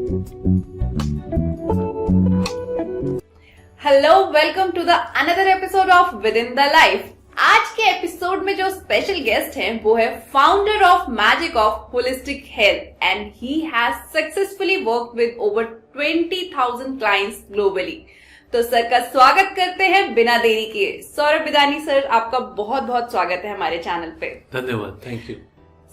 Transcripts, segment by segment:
Hello, welcome to the another episode of with in the life. आज के episode में जो स्पेशल गेस्ट हैं वो है founder of magic of holistic health and he has successfully work with over 20,000 clients globally. तो sir का स्वागत करते हैं बिना देरी किए। सौरभ बिदानी सर, आपका बहुत बहुत स्वागत है हमारे चैनल पे। धन्यवाद, थैंक यू।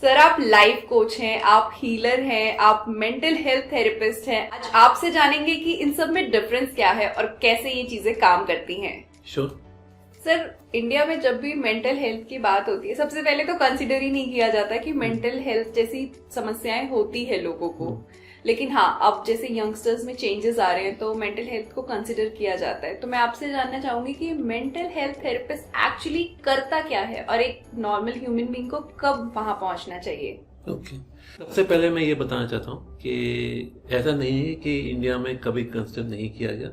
सर, आप लाइफ कोच हैं, आप हीलर हैं, आप मेंटल हेल्थ थेरेपिस्ट हैं। आज आपसे जानेंगे कि इन सब में डिफरेंस क्या है और कैसे ये चीजें काम करती हैं। श्योर। सर, इंडिया में जब भी मेंटल हेल्थ की बात होती है, सबसे पहले तो कंसीडर ही नहीं किया जाता कि मेंटल हेल्थ जैसी समस्याएं होती है लोगों को। लेकिन हाँ, अब जैसे यंगस्टर्स में चेंजेस आ रहे हैं तो मेंटल हेल्थ को कंसीडर किया जाता है। तो मैं आपसे जानना चाहूंगी कि मेंटल हेल्थ थेरेपिस्ट एक्चुअली करता क्या है और एक नॉर्मल ह्यूमन बीइंग को कब वहां पहुंचना चाहिए। ओके, सबसे पहले मैं ये बताना चाहता हूँ कि ऐसा नहीं है कि इंडिया में कभी कंसिडर नहीं किया गया।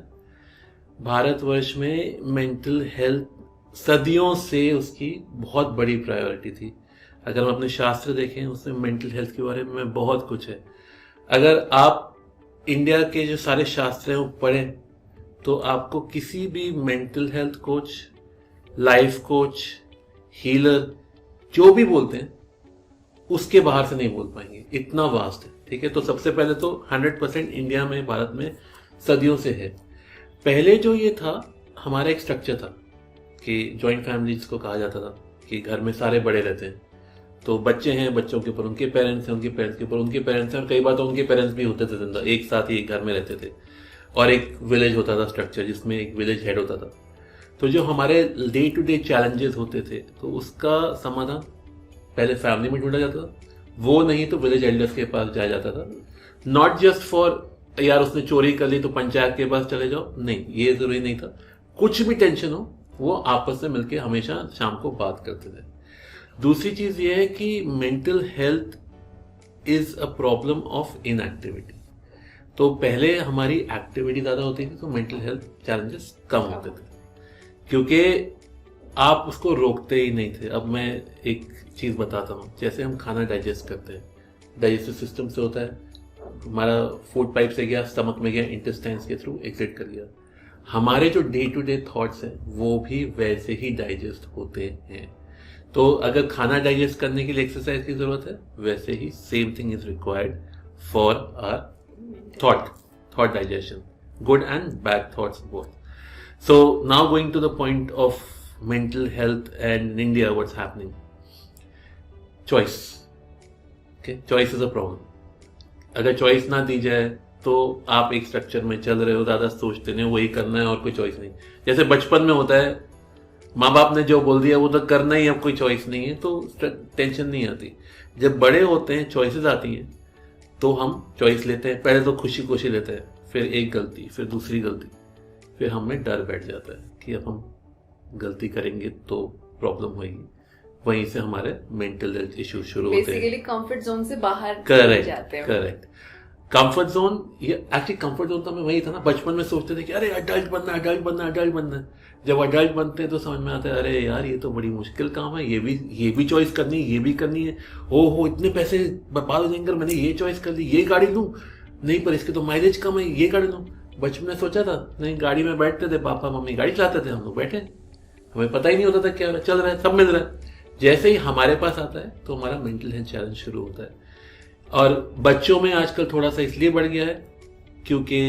भारतवर्ष में मेंटल हेल्थ सदियों से उसकी बहुत बड़ी प्रायोरिटी थी। अगर हम अपने शास्त्र देखें उसमें मेंटल हेल्थ के बारे में बहुत कुछ है। अगर आप इंडिया के जो सारे शास्त्र हैं वो पढ़ें तो आपको किसी भी mental health coach, life coach, healer, जो भी बोलते हैं उसके बाहर से नहीं बोल पाएंगे, इतना वास्ट है। ठीक है, तो सबसे पहले तो 100% इंडिया में, भारत में सदियों से है। पहले जो ये था, हमारा एक स्ट्रक्चर था कि जॉइंट फैमिली जिसको कहा जाता था कि घर में सारे बड़े रहते हैं, तो बच्चे हैं, बच्चों के ऊपर उनके पेरेंट्स हैं, उनके पेरेंट्स के ऊपर उनके पेरेंट्स हैं, और कई बार तो उनके पेरेंट्स भी होते थे जिंदा, एक साथ ही एक घर में रहते थे। और एक विलेज होता था स्ट्रक्चर, जिसमें एक विलेज हेड होता था। तो जो हमारे डे टू डे चैलेंजेस होते थे तो उसका समाधान पहले फैमिली में ढूंढा जाता था, वो नहीं तो विलेज एल्डर्स के पास जाया जाता था। नॉट जस्ट फॉर यार उसने चोरी कर ली तो पंचायत के पास चले जाओ, नहीं, ये जरूरी नहीं था। कुछ भी टेंशन हो वो आपस में मिलकर हमेशा शाम को बात करते थे। दूसरी चीज ये है कि mental health is a problem of inactivity. तो पहले हमारी एक्टिविटी ज्यादा होती थी तो मेंटल हेल्थ चैलेंजेस कम होते थे, क्योंकि आप उसको रोकते ही नहीं थे। अब मैं एक चीज बताता हूँ, जैसे हम खाना डाइजेस्ट करते हैं, डाइजेस्टिव सिस्टम से होता है, हमारा फूड पाइप से गया, स्टमक में गया, इंटेस्टाइन्स के थ्रू एग्जिट कर गया। हमारे जो डे टू डे थॉट्स हैं वो भी वैसे ही डाइजेस्ट होते हैं। तो अगर खाना डाइजेस्ट करने के लिए एक्सरसाइज की जरूरत है, वैसे ही same thing is required for our thought digestion, good and bad thoughts both. So now going to the point of mental health and in India, what's happening. Choice, okay, choice is a problem. अगर choice ना दी जाए तो आप एक structure में चल रहे हो, ज्यादा सोचते नहीं, वही करना है और कोई चॉइस नहीं। जैसे बचपन में होता है, माँ बाप ने जो बोल दिया वो तो करना ही, अब कोई चॉइस नहीं है तो टेंशन नहीं आती। जब बड़े होते हैं, चॉइसेस आती हैं तो हम चॉइस लेते हैं। पहले तो खुशी खुशी लेते हैं, फिर एक गलती, फिर दूसरी गलती, फिर हमें डर बैठ जाता है कि अब हम गलती करेंगे तो प्रॉब्लम होगी। वहीं से हमारे मेंटल हेल्थ इश्यूज शुरू होते हैं। बेसिकली कंफर्ट जोन से बाहर जाते हैं। करेक्ट। कंफर्ट जोन, ये एक्चुअली कंफर्ट जोन तो हमें वही था ना, बचपन में सोचते थे कि अरे अडल्ट बनना, अडल्ट बनना, अडल्ट बनना है। जब अडल्ट बनते हैं तो समझ में आता है अरे यार ये तो बड़ी मुश्किल काम है, ये भी चॉइस करनी है, ये भी करनी है। हो इतने पैसे बर्बाद हो जाएंगे, मैंने ये चॉइस कर ली, ये गाड़ी लूं, नहीं पर इसके तो माइलेज कम है, ये गाड़ी लूं। बचपन में सोचा था, नहीं, गाड़ी में बैठते थे, पापा मम्मी गाड़ी चलाते थे, हम लोग बैठे, हमें पता ही नहीं होता था क्या चल रहा है, सब मिल रहा है। जैसे ही हमारे पास आता है तो हमारा मेंटल हेल्थ चैलेंज शुरू होता है। और बच्चों में आजकल थोड़ा सा इसलिए बढ़ गया है क्योंकि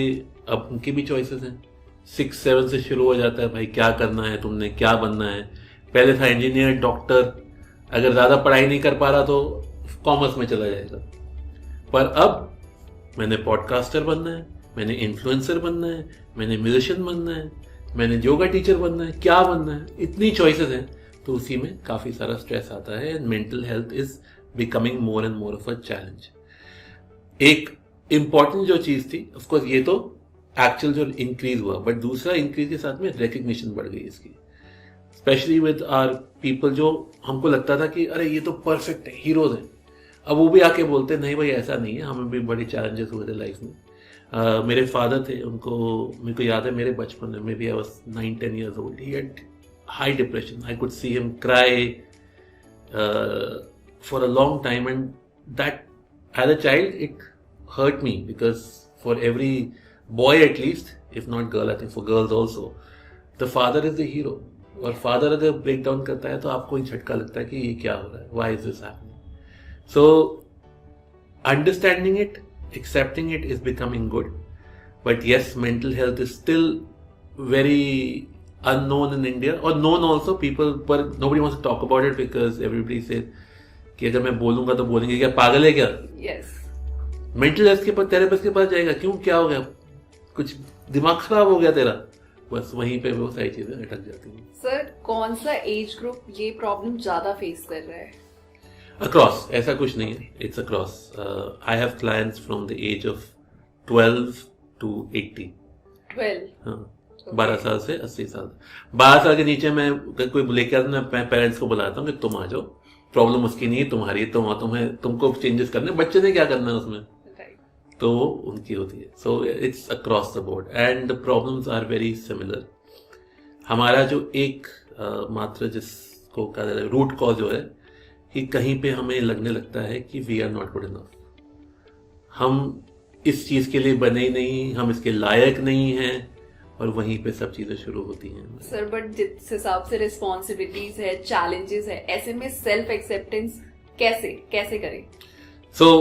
अब उनकी भी चॉइसेस हैं। 6-7 से शुरू हो जाता है, भाई क्या करना है तुमने, क्या बनना है। पहले था इंजीनियर, डॉक्टर, अगर ज्यादा पढ़ाई नहीं कर पा रहा तो कॉमर्स में चला जाएगा। पर अब मैंने पॉडकास्टर बनना है, मैंने इन्फ्लुएंसर बनना है, मैंने म्यूजिशियन बनना है, मैंने योगा टीचर बनना है, क्या बनना है, इतनी चॉइसेस हैं। तो उसी में काफी सारा स्ट्रेस आता है and mental health is becoming more and more of a challenge. एक इंपॉर्टेंट जो चीज थी, ऑफ कोर्स ये तो एक्चुअल जो इंक्रीज हुआ, बट दूसरा इंक्रीज के साथ में रिकग्निशन बढ़ गई इसकी, स्पेशली विद आवर पीपल। जो हमको लगता था कि अरे ये तो परफेक्ट है, हीरोज हैं, अब वो भी आके बोलते नहीं भाई ऐसा नहीं है, हमें भी बड़े चैलेंजेस हुए थे लाइफ में। मेरे फादर थे, मेरे को याद है मेरे बचपन में, maybe I was 9-10 years old, he had high depression. I could see him cry for a long time, and that as a child it hurt me because for every boy at least, if not girl, I think for girls also, the father is the hero. और father अगर break down करता है तो आपको ही झटका लगता है कि ये क्या हो रहा है, why is this happening. So understanding it, accepting it is becoming good. But yes, mental health is still very unknown in India, or known also, people, but nobody wants to talk about it because everybody says कि अगर मैं बोलूंगा तो बोलेंगे क्या पागल है क्या. yes. मेंटल हेल्थ के पास, थेरेपिस्ट के पास जाएगा, क्यों, क्या हो गया, कुछ दिमाग खराब हो गया तेरा, बस वहीं पे वो सारी चीजें अटक जाती हैं. सर, कौन सा एज ग्रुप ये प्रॉब्लम ज्यादा फेस कर रहा है? अक्रॉस, ऐसा कुछ नहीं है, it's across. I have clients from the age of 12 to 80. 12? हाँ, 12 साल से 80 साल. 12 साल के नीचे मैं कोई लेके आता, मैं पेरेंट्स को बुलाता हूँ कि तुम आ जाओ, प्रॉब्लम उसकी नहीं है, तुम्हारी, तुमको चेंजेस करने, बच्चे ने क्या करना है उसमें, तो उनकी होती है. So it's across the board and the problems are very similar. हमारा जो एक मात्र जिसको कहा जाता है रूट कॉज जो है, कि कहीं पे हमें लगने लगता है कि we are not good enough, हम इस चीज के लिए बने ही नहीं, हम इसके लायक नहीं हैं, और वहीं पे सब चीजें शुरू होती हैं. सर, बट जिस हिसाब से रिस्पॉन्सिबिलिटीज है, चैलेंजेस है, ऐसे में सेल्फ एक्सेप्टेंस कैसे करें? सो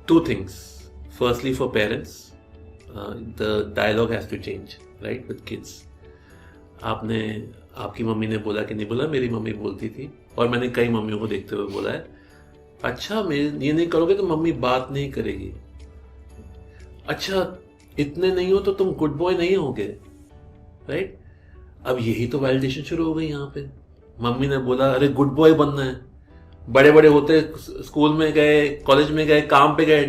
2 things. Firstly, for parents, the dialogue has to change, right, with kids. आपकी मम्मी ने बोला कि नहीं बोला, मेरी मम्मी बोलती थी, और मैंने कई मम्मियों को देखते हुए बोला है, अच्छा ये नहीं करोगे तो मम्मी बात नहीं करेगी, अच्छा इतने नहीं हो तो तुम गुड बॉय नहीं होगे, राइट. अब यही तो वैलिडेशन शुरू हो गई यहाँ पे. मम्मी ने बोला अरे गुड बॉय बनना है, बड़े बड़े होते, स्कूल में गए, कॉलेज में गए, काम पे गए,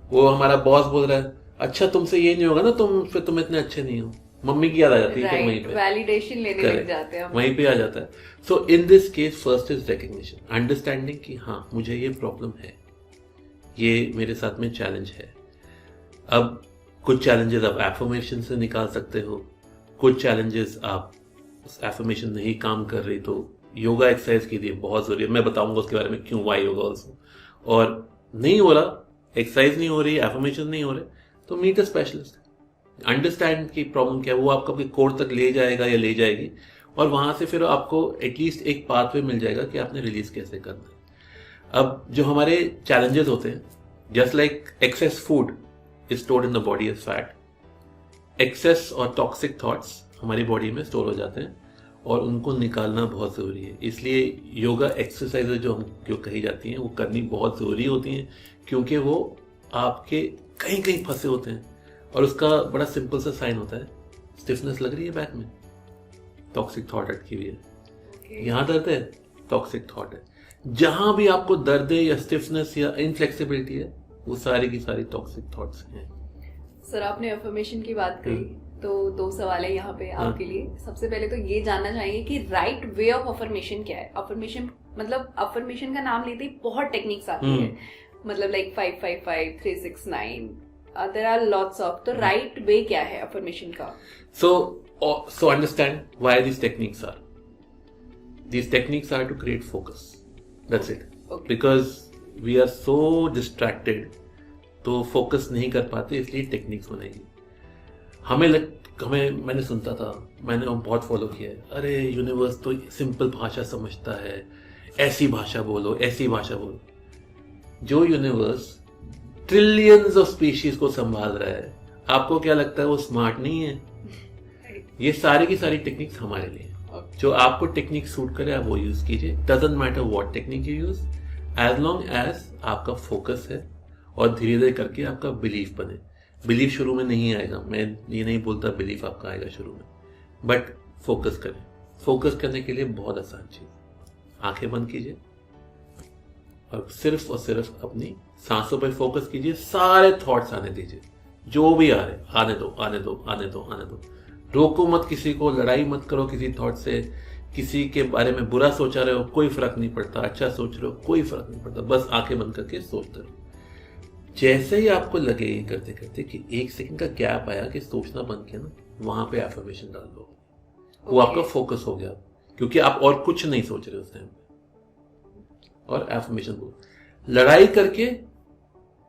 वो हमारा बॉस बोल रहा है अच्छा तुमसे ये नहीं होगा ना, तुम इतने अच्छे नहीं हो, मम्मी की याद आ जाती है. वहीं पे वैलिडेशन लेने लग जाते हैं, वहीं पे आ जाता है. So in this case first is recognition, understanding कि हाँ मुझे ये प्रॉब्लम है, ये मेरे साथ में चैलेंज है. अब कुछ चैलेंजेस आप एफर्मेशन से निकाल सकते हो, कुछ चैलेंजेस आप उस एफर्मेशन नहीं काम कर रही तो योगा एक्सरसाइज के लिए बहुत जरूरी है. मैं बताऊंगा उसके बारे में क्यों, वाई योगा ऑल्सो. और नहीं हो रहा, एक्सरसाइज नहीं हो रही, एफर्मेशन नहीं हो रहे, तो मीट अ स्पेशलिस्ट, अंडरस्टैंड की प्रॉब्लम क्या है, वो आपको अपने कोर तक ले जाएगा या ले जाएगी, और वहां से फिर आपको एटलीस्ट एक पाथवे मिल जाएगा कि आपने रिलीज कैसे करना है. अब जो हमारे चैलेंजेस होते हैं, just like excess food is stored in the body as fat, excess और टॉक्सिक थॉट्स हमारी बॉडी में स्टोर हो जाते हैं, और उनको निकालना बहुत ज़रूरी है. इसलिए योगा एक्सरसाइजेज जो कही जाती हैं वो करनी बहुत ज़रूरी होती हैं, क्योंकि वो आपके कहीं कहीं फंसे होते हैं, और उसका बड़ा सिंपल सा साइन होता है, स्टिफनेस लग रही है बैक में, टॉक्सिक थॉट अटकी हुई है, यहाँ दर्द है, टॉक्सिक थॉट है. जहां भी आपको दर्द है या स्टिफनेस या इनफ्लेक्सिबिलिटी है, वो सारी की सारी टॉक्सिक थॉट्स हैं. सर, आपने अफर्मेशन की बात कही, तो 2 सवाल है यहाँ पे आपके लिए. सबसे पहले तो ये जानना चाहेंगे कि राइट वे ऑफ अफर्मेशन क्या है. अफर्मेशन मतलब अफर्मेशन का नाम लेते ही बहुत टेक्निक्स आती है, मतलब like 555, 369, there are lots of. तो राइट वे क्या है अफर्मेशन का? So understand why these techniques are. These techniques are to create focus. That's it. Okay. Because we are so distracted, तो फोकस नहीं कर पाते, इसलिए टेक्निक्स बनाएगी. मैंने सुनता था, मैंने बहुत फॉलो किया है, अरे यूनिवर्स तो सिंपल भाषा समझता है, ऐसी भाषा बोलो, ऐसी भाषा बोलो. जो यूनिवर्स ट्रिलियंस ऑफ स्पीशीज को संभाल रहा है, आपको क्या लगता है वो स्मार्ट नहीं है? ये सारी की सारी टेक्निक्स हमारे लिए. जो आपको टेक्निक सूट करे आप वो यूज कीजिए. Doesn't matter what technique you use, as long as आपका फोकस है और धीरे धीरे करके आपका बिलीफ बने. बिलीफ शुरू में नहीं आएगा, मैं ये नहीं बोलता बिलीफ आपका आएगा शुरू में, बट फोकस करें. फोकस करने के लिए बहुत आसान चीज, आंखें बंद कीजिए और सिर्फ अपनी सांसों पर फोकस कीजिए. सारे थॉट्स आने दीजिए, जो भी आ रहे आने दो, आने दो, आने दो, आने दो. रोको मत किसी को, लड़ाई मत करो किसी थॉट से. किसी के बारे में बुरा सोचा रहे हो कोई फर्क नहीं पड़ता, अच्छा सोच रहे हो कोई फर्क नहीं पड़ता, बस आंखें बंद करके सोचते रहो. जैसे ही आपको लगे ये करते करते कि 1 सेकंड का गैप आया कि सोचना बंद किया ना, वहां पे एफर्मेशन डाल दो. वो आपका फोकस हो गया, क्योंकि आप और कुछ नहीं सोच रहे उस टाइम पे. और एफर्मेशन बोलो. लड़ाई करके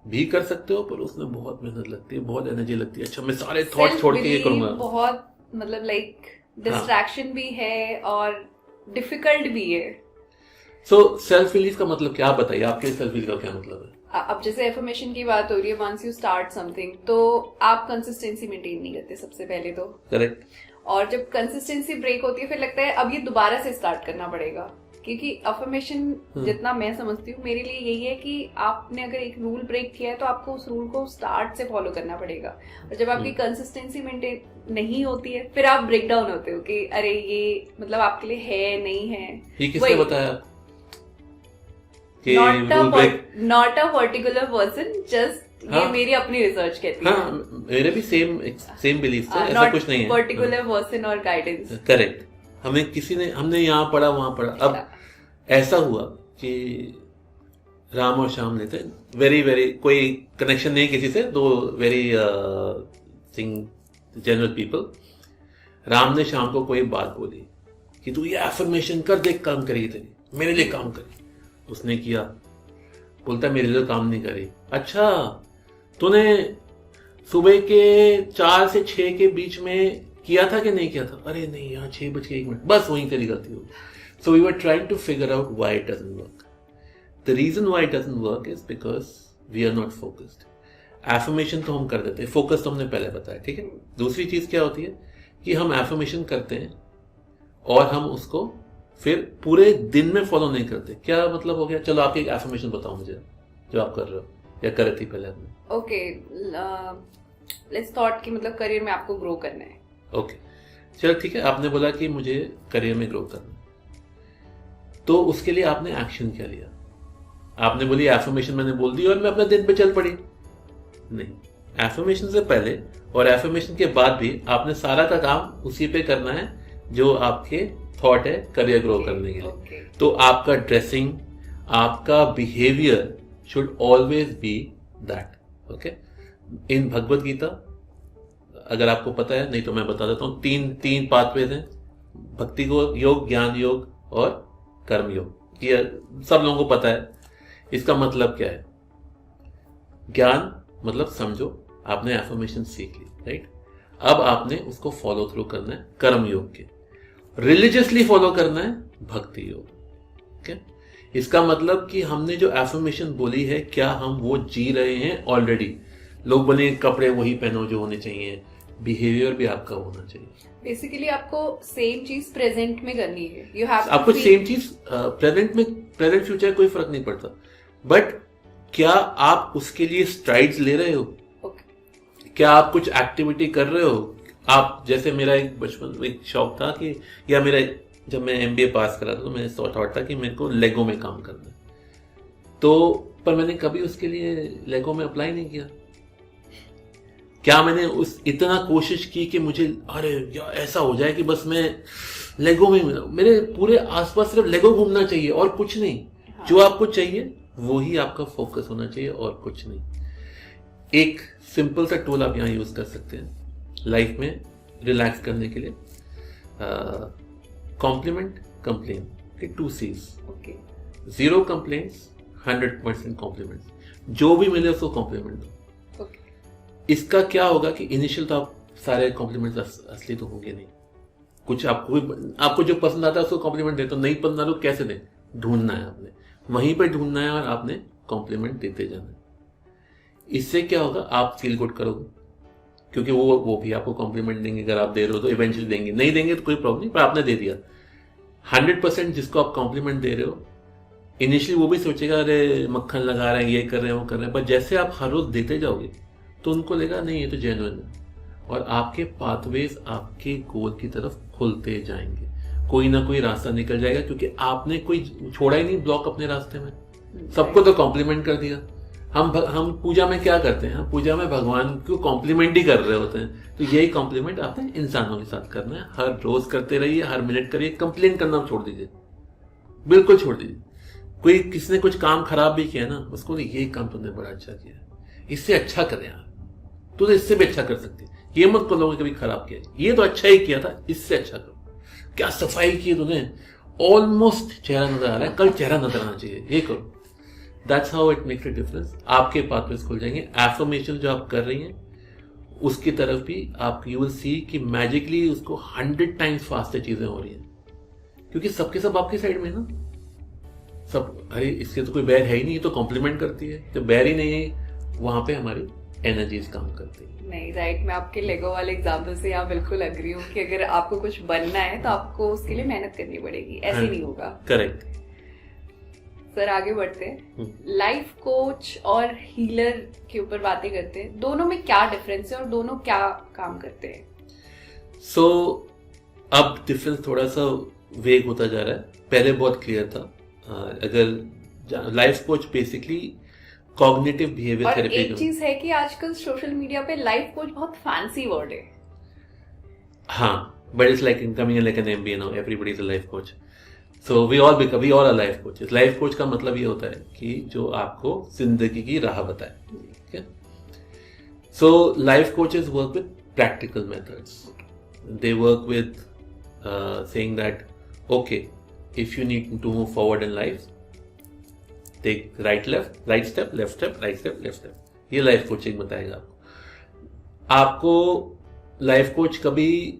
भी कर सकते हो, पर उसमें बहुत मेहनत लगती है, बहुत एनर्जी लगती है। अच्छा मैं सारे थॉट छोड़ के ये करूंगा, बहुत मतलब लाइक डिस्ट्रैक्शन भी है और डिफिकल्ट भी है। सो सेल्फ बिलीफ का मतलब क्या, आप बताइए, आपके सेल्फ बिलीफ का क्या मतलब है? अब जैसे एफर्मेशन की बात हो रही है, वंस यू स्टार्ट समथिंग तो आप कंसिस्टेंसी मेंटेन नहीं करते सबसे पहले तो, करेक्ट। और जब कंसिस्टेंसी ब्रेक होती है फिर लगता है अब ये दोबारा से स्टार्ट करना पड़ेगा, क्योंकि अफर्मेशन जितना मैं समझती हूँ मेरे लिए यही है कि आपने अगर एक रूल ब्रेक किया है तो आपको उस रूल को स्टार्ट से फॉलो करना पड़ेगा, और जब आपकी कंसिस्टेंसी मेंटेन नहीं होती है फिर आप ब्रेक डाउन होते हो कि अरे ये मतलब आपके लिए है नहीं है। ये किसने बताया? Not a particular person, just ये मेरी अपनी रिसर्च कहती है। मेरे भी सेम बिलीफ है, ऐसा कुछ नहीं है पर्टिकुलर पर्सन और गाइडेंस। करेक्ट। हमने यहाँ पढ़ा वहां पढ़ा। अब ऐसा हुआ कि राम और श्याम लेते हैं, वेरी कोई कनेक्शन नहीं किसी से, दो वेरी जनरल पीपल। राम ने श्याम को कोई बात बोली कि तू ये एफर्मेशन कर, देख काम करेगी तेरी, मेरे लिए काम करेगी। उसने किया, बोलता मेरे लिए काम नहीं करी। अच्छा तूने सुबह के 4 से 6 के बीच में किया था कि नहीं किया था? अरे नहीं यार 6:01, बस वहीं तेरी गलती होगी। So we were trying to figure out why it doesn't work. The reason why it doesn't work is because we are not focused. Affirmation तो हम कर देते हैं, फोकस तो हमने पहले बताया, ठीक है। दूसरी चीज क्या होती है कि हम एफर्मेशन करते हैं और हम उसको फिर पूरे दिन में फॉलो नहीं करते। क्या मतलब हो गया? चलो आप एक एफर्मेशन बताओ मुझे जो आप कर रहे हो या कर रही थी पहले आपने। ओके, लेट्स थॉट कि मतलब करियर में आपको ग्रो करना है। ओके चलो ठीक है, आपने बोला कि मुझे करियर में ग्रो करना है, तो उसके लिए आपने एक्शन क्या लिया? आपने बोली एफर्मेशन मैंने बोल दी और मैं अपने दिन पे चल पड़ी? नहीं, एफर्मेशन से पहले और एफर्मेशन के बाद भी आपने सारा का काम उसी पे करना है जो आपके थॉट है करियर ग्रो करने के लिए। Okay. तो आपका ड्रेसिंग, आपका behaviour should always be that. Okay, in Bhagavad Gita, अगर आपको पता है, नहीं तो मैं बता देता हूं, तीन पाथवेज हैं, भक्ति योग, ज्ञान योग और कर्म योग। ये सब लोगों को पता है। इसका मतलब क्या है? ज्ञान मतलब समझो, आपने एफर्मेशन सीख ली, राइट। अब आपने उसको फॉलो थ्रू करना है कर्म योग के, रिलीजियसली फॉलो करना है भक्ति योग। ओके, इसका मतलब कि हमने जो एफर्मेशन बोली है क्या हम वो जी रहे हैं ऑलरेडी? लोग बोले कपड़े वही पहनो जो होने चाहिए, बिहेवियर भी आपका होना चाहिए। बेसिकली आपको सेम चीज प्रेजेंट में करनी है। यू हैव आपको सेम चीज प्रेजेंट फ्यूचर कोई फर्क नहीं पड़ता, बट क्या आप उसके लिए स्ट्राइड्स ले रहे हो? क्या आप कुछ एक्टिविटी कर रहे हो? आप जैसे मेरा एक बचपन में एक शौक था कि, या मेरा जब मैं MBA पास करा था तो मैंने थॉट था कि मेरे को लेगो में काम करना है, तो पर मैंने कभी उसके लिए लेगो में अप्लाई नहीं किया। क्या मैंने इतना कोशिश की कि मुझे अरे यार ऐसा हो जाए कि बस मैं लेगो में, मेरे पूरे आसपास सिर्फ लेगो घूमना चाहिए और कुछ नहीं। जो आपको चाहिए वो ही आपका फोकस होना चाहिए और कुछ नहीं। एक सिंपल सा टूल आप यहाँ यूज कर सकते हैं लाइफ में रिलैक्स करने के लिए। कॉम्प्लीमेंट, कंप्लेन के 2 C's। Okay, 0 complaints, 100% compliments. जो भी मिले उसको कॉम्प्लीमेंट दो। इसका क्या होगा कि इनिशियल तो आप सारे कॉम्प्लीमेंट असली तो होंगे नहीं, कुछ आपको जो पसंद आता है उसको कॉम्प्लीमेंट दे, तो नहीं पसंद आ तो कैसे दें? ढूंढना है आपने, वहीं पे ढूंढना है और आपने कॉम्प्लीमेंट देते जाना है। इससे क्या होगा? आप फील गुड करोगे, क्योंकि वो भी आपको कॉम्प्लीमेंट देंगे। अगर आप दे रहे हो तो इवेंचुअली देंगे, नहीं देंगे तो कोई प्रॉब्लम नहीं, पर आपने दे दिया। 100% जिसको आप कॉम्प्लीमेंट दे रहे हो, इनिशियली वो भी सोचेगा अरे मक्खन लगा रहे हैं, ये कर रहे हैं, वो कर रहे हैं, पर जैसे आप हर रोज देते जाओगे तो उनको लगेगा नहीं ये तो जेन्युइन है, और आपके पाथवेज आपके गोल की तरफ खुलते जाएंगे। कोई ना कोई रास्ता निकल जाएगा, क्योंकि आपने कोई छोड़ा ही नहीं ब्लॉक अपने रास्ते में। सबको तो कॉम्प्लीमेंट कर दिया। हम पूजा में क्या करते हैं? हम पूजा में भगवान को कॉम्प्लीमेंट ही कर रहे होते हैं। तो यही कॉम्प्लीमेंट आपने इंसानों के साथ करना है। हर रोज करते रहिए, हर मिनट करिए। कंप्लेन करना छोड़ दीजिए, बिल्कुल छोड़ दीजिए। कोई किसने कुछ काम खराब भी किया ना, उसको ये काम तुमने बड़ा अच्छा किया, इससे अच्छा कर यार, तू तो इससे भी अच्छा कर सकती है। ये मत को लोगों ने कभी खराब किया, ये तो अच्छा ही किया था, इससे अच्छा करो। क्या सफाई की तूने, ऑलमोस्ट चेहरा नजर आ रहा है, कल चेहरा नजर आना चाहिए, ये करो। That's how it makes a difference. आपके पाथवेज खुल जाएंगे. एफर्मेशन जो आप कर रही हैं उसकी तरफ भी आप यू विल सी कि मैजिकली उसको 100 टाइम्स फास्टर चीजें हो रही हैं, क्योंकि सबके सब आपकी साइड में है ना. सब अरे इसके तो कोई बैर है ही नहीं, ये तो कॉम्प्लीमेंट करती है. जब बैर ही नहीं है वहां पे हमारी एनर्जीज काम करती है. नहीं राइट, मैं आपके लेगो वाले एग्जाम्पल से यहाँ बिल्कुल अग्री हूँ कि अगर आपको कुछ बनना है तो आपको उसके लिए मेहनत करनी पड़ेगी, ऐसे नहीं होगा. करेक्ट. सर आगे बढ़ते हैं. लाइफ कोच और हीलर के ऊपर बातें करते हैं. दोनों में क्या डिफरेंस है और दोनों क्या काम करते हैं? सो अब डिफरेंस थोड़ा सा वेग होता जा रहा है. पहले बहुत क्लियर था. अगर life coach basically cognitive behaviour therapy. एक चीज है कि आजकल सोशल मीडिया पे लाइफ कोच बहुत फैंसी वर्ड है. हाँ, but it's like coming like an MBA now. Everybody is a life coach. So we all are life coaches. Life coach का मतलब ये होता है कि जो आपको जिंदगी की राह बताए. ठीक है. So life coaches work with practical methods. They work with saying that okay, if you need to move forward in life, take right step, left step. ये लाइफ कोचिंग बताएगा आपको. आपको लाइफ कोच कभी